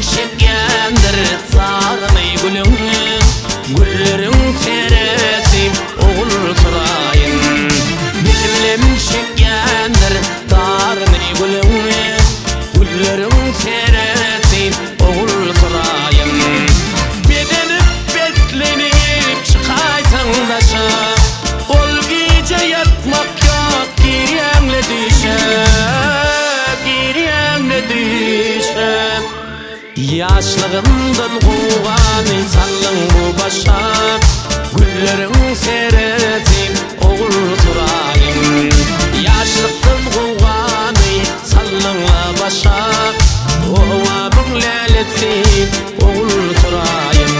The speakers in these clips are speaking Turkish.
çekkendir sarmay gülüm, güllerin teresi oğul sırayın. Bilim çekkendir sarmay gülüm, güllerin teresi oğul sırayın. Bedenip betlenip çıkaysan daşa, ol gece yatmak yok girenle düşe, girenle düşe. Yaşlığımdan kuğan insanlığın bu başa, güllerin sereti oğul turayım. Yaşlıktan kuğan insanlığın başa, oğabın leleti oğul turayım.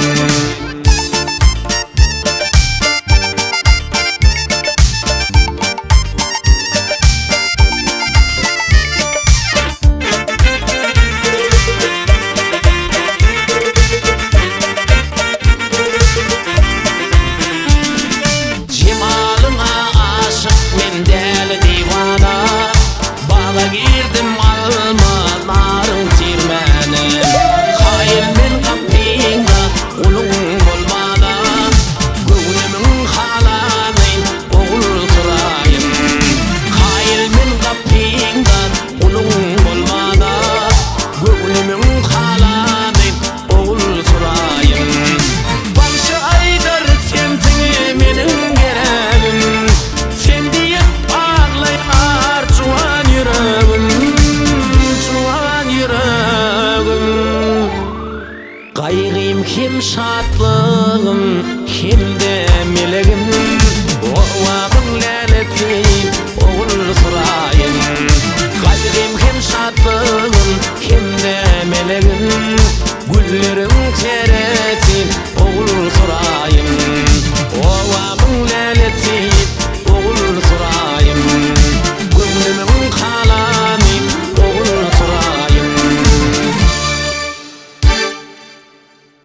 Girdim alma narın tirmeni, hayır men kapinda ulun olmada, gönlümün halanın oğul turayım. Hayır men kapinda ulun olmada, gönlümün halanın oğul turayım. Başı aydar sensin menin gereğim, sen diye ağlayar cuan yüreğim. Kaygım kim şatlı